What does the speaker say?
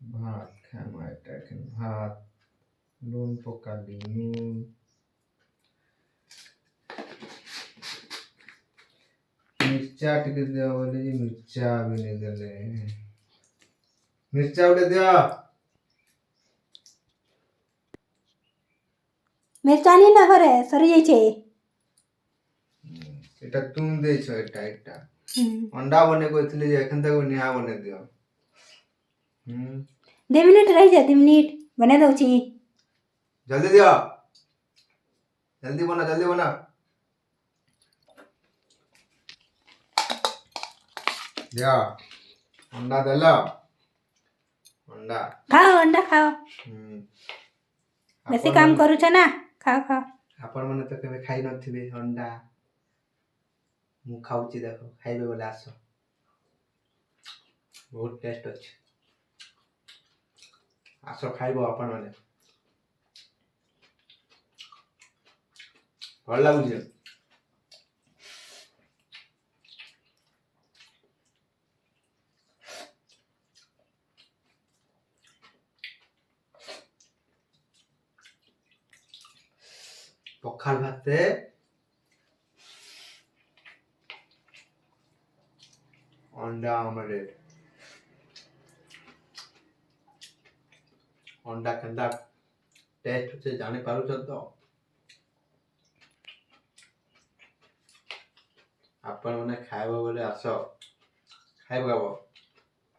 भात खाएमा এটা এখানে ভাত নুন পকালি নুন मिर्चा टिके दिया बोले जी मिर्चा भी नहीं देले मिर्चा उठे दिया मिरचानी ना करे सरी जाई छे এটা তুমি দেইছো এটা अंडा बने কইছিলি যে এখন থেকে নিহা বনে দিও 2 मिनट रह जा 2 मिनट बने दो छी जल्दी दिया जल्दी बना दिया अंडा देला अंडा खाओ अंडा खाओ बेसी काम करू छ ना खाओ खाओ आपण माने तो केबे खाई नथिबे अंडा मु खाउची देखो खाइबे बोले आसो बहुत टेस्ट अछि आसो खाइबो आपण माने भल लागुची पखाल भाते अंडा ऑमलेट अंडा कंदा टेस्ट से जाने पारो तो आपण माने खाइबो बोले आसो खाइबो